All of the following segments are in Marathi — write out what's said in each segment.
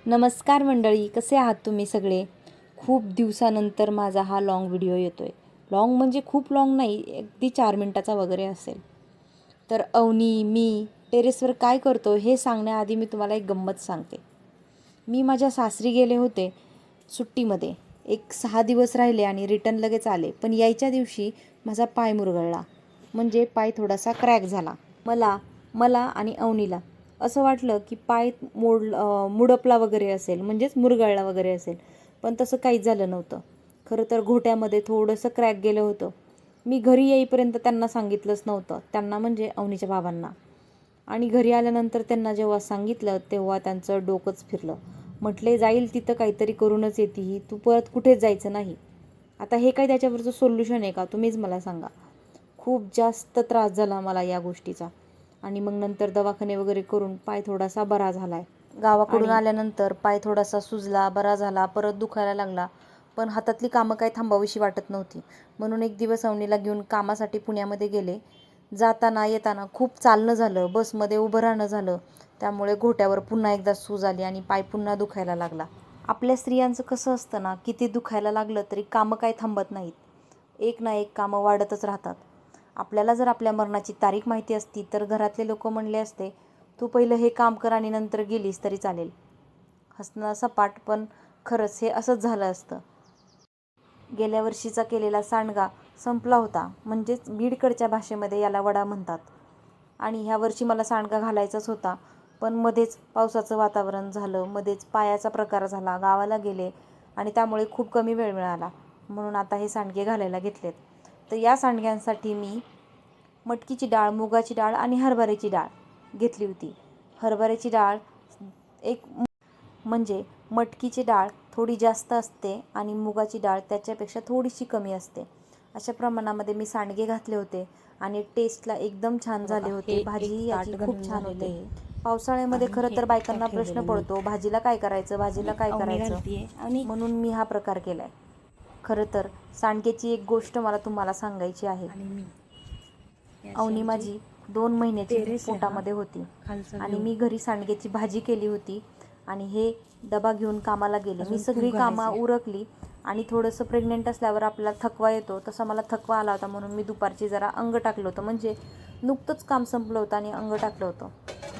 नमस्कार मंडळी, कसे आहात तुम्ही सगळे? खूप दिवसानंतर माझा हा लाँग व्हिडिओ येतोय. लाँग म्हणजे खूप लाँग नाही, अगदी 4 मिनिटाचा वगैरे असेल. तर अवनी, मी टेरेसवर काय करतो हे सांगण्याआधी मी तुम्हाला एक गंमत सांगते. मी माझ्या सासरी गेले होते सुट्टीमध्ये. एक 6 दिवस राहिले आणि रिटर्न लगेच आले. पण यायच्या दिवशी माझा पाय मुरगळला. म्हणजे पाय थोडासा क्रॅक झाला. मला आणि अवनीला असं वाटलं की पाय मुडपला वगैरे असेल, म्हणजेच मुरगळला वगैरे असेल. पण तसं काहीच झालं नव्हतं. खरं तर घोट्यामध्ये थोडंसं क्रॅक गेलं होतं. मी घरी येईपर्यंत त्यांना सांगितलंच नव्हतं. त्यांना म्हणजे अवनीच्या बाबांना. आणि घरी आल्यानंतर त्यांना जेव्हा सांगितलं तेव्हा त्यांचं डोकंच फिरलं. म्हटले, जाईल तिथं काहीतरी करूनच येते ही, तू परत कुठेच जायचं नाही. आता हे काय त्याच्यावरचं सोल्युशन आहे का? तुम्हीच मला सांगा. खूप जास्त त्रास झाला मला या गोष्टीचा. आणि मग नंतर दवाखाने वगैरे करून पाय थोडासा बरा झाला आहे. गावाकडून आल्यानंतर पाय थोडासा सुजला, बरा झाला, परत दुखायला लागला. पण हातातली कामं काही थांबावीशी वाटत नव्हती. म्हणून एक दिवस अवनीला घेऊन कामासाठी पुण्यामध्ये गेले. जाताना येताना खूप चालणं झालं, बसमध्ये उभं राहणं झालं. त्यामुळे घोट्यावर पुन्हा एकदा सूज आली आणि पाय पुन्हा दुखायला लागला. आपल्या स्त्रियांचं कसं असतं ना, किती दुखायला लागलं तरी कामं काही थांबत नाहीत. एक ना एक कामं वाढतच राहतात. आपल्याला जर आपल्या मरणाची तारीख माहिती असती तर घरातले लोक म्हणले असते, तू पहिलं हे काम कर आणि नंतर गेलीस तरी चालेल. हसणं सपाट, पण खरंच हे असंच झालं असतं. गेल्या वर्षीचा केलेला सांडगा संपला होता. म्हणजेच बीडकडच्या भाषेमध्ये याला वडा म्हणतात. आणि ह्या वर्षी मला सांडगा घालायचाच होता. पण मध्येच पावसाचं वातावरण झालं, मध्येच पायाचा प्रकार झाला, गावाला गेले आणि त्यामुळे खूप कमी वेळ मिळाला. म्हणून आता हे सांडगे घालायला घेतलेत. तर या सांडग्यांसाठी मी मटकीची डाळ, मुगाची डाळ आणि हरभऱ्याची डाळ घेतली होती. हरभऱ्याची डाळ म्हणजे मटकीची डाळ थोडी जास्त असते आणि मुगाची डाळ त्याच्यापेक्षा थोडीशी कमी असते. अशा प्रमाणामध्ये मी सांडगे घातले होते आणि टेस्टला एकदम छान झाले होते. भाजी याची खूप छान होते. पावसाळ्यामध्ये खरं तर बायकांना प्रश्न पडतो, भाजीला काय करायचं, भाजीला काय करायचं, म्हणून मी हा प्रकार केला आहे. खरं तर सांडग्याची एक गोष्ट मला तुम्हाला सांगायची आहे. अवनी माझी 2 महिन्याची पोटामध्ये होती आणि मी घरी सांडग्याची भाजी केली होती आणि हे डबा घेऊन कामाला गेले. मी सगळी कामं उरकली आणि थोडंसं प्रेग्नेंट असल्यावर आपल्याला थकवा येतो, तसा मला थकवा आला होता. म्हणून मी दुपारची जरा अंग टाकलं होतं. म्हणजे नुकतंच काम संपलं होतं आणि अंग टाकलं होतं.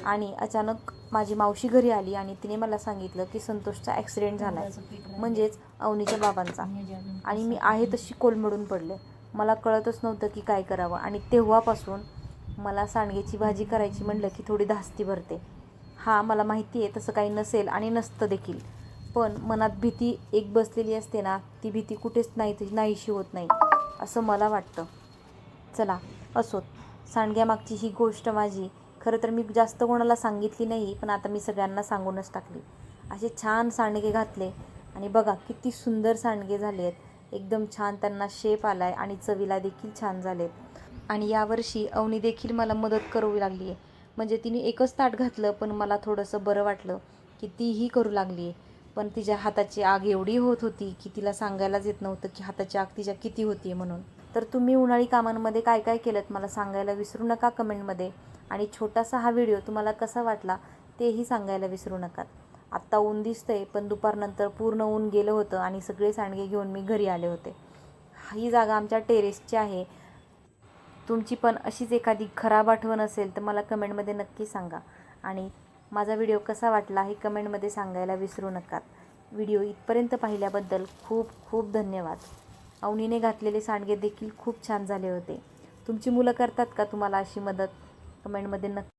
आणि अचानक माझी मावशी घरी आली आणि तिने मला सांगितलं की संतोषचा ॲक्सिडेंट झाला आहे, म्हणजेच अवनीच्या बाबांचा. आणि मी आहे तशी कोलमडून पडले. मला कळतच नव्हतं की काय करावं. आणि तेव्हापासून मला सांडग्याची भाजी करायची म्हणलं की थोडी धास्ती भरते. हा, मला माहिती आहे तसं काही नसेल आणि नसतं देखील. पण मनात भीती एक बसलेली असते ना, ती भीती कुठेच नाहीशी होत नाही असं मला वाटतं. चला असोत, सांडग्यामागची ही गोष्ट माझी खरं तर मी जास्त कोणाला सांगितली नाही, पण आता मी सगळ्यांना सांगूनच टाकली. असे छान सांडगे घातले आणि बघा किती सुंदर सांडगे झाले आहेत. एकदम छान त्यांना शेप आला आहे आणि चवीला देखील छान झाले आहेत. आणि यावर्षी अवनी देखील मला मदत करू लागली आहे. म्हणजे तिने एकच ताट घातलं, पण मला थोडंसं बरं वाटलं की तीही करू लागली आहे. पण तिच्या हाताची आग एवढी होत होती की तिला सांगायलाच येत नव्हतं की हाताची आग तिच्या किती होती म्हणून. तर तुम्ही उन्हाळी कामांमध्ये काय काय केलं मला सांगायला विसरू नका कमेंटमध्ये. आणि छोटासा हा व्हिडिओ तुम्हाला कसा वाटला तेही सांगायला विसरू नका. आत्ता ऊन दिसतंय, पण दुपारनंतर पूर्ण ऊन गेलं होतं आणि सगळे सांडगे घेऊन मी घरी आले होते. ही जागा आमच्या टेरेसची आहे. तुमची पण अशीच एखादी खराब आठवण असेल तर मला कमेंटमध्ये नक्की सांगा. आणि माझा व्हिडिओ कसा वाटला हे कमेंटमध्ये सांगायला विसरू नका. व्हिडिओ इथपर्यंत पाहिल्याबद्दल खूप खूप धन्यवाद. अवनीने घातलेले सांडगे देखील खूप छान झाले होते. तुमची मुलं करतात का तुम्हाला अशी मदत? कमेंटमध्ये नक्की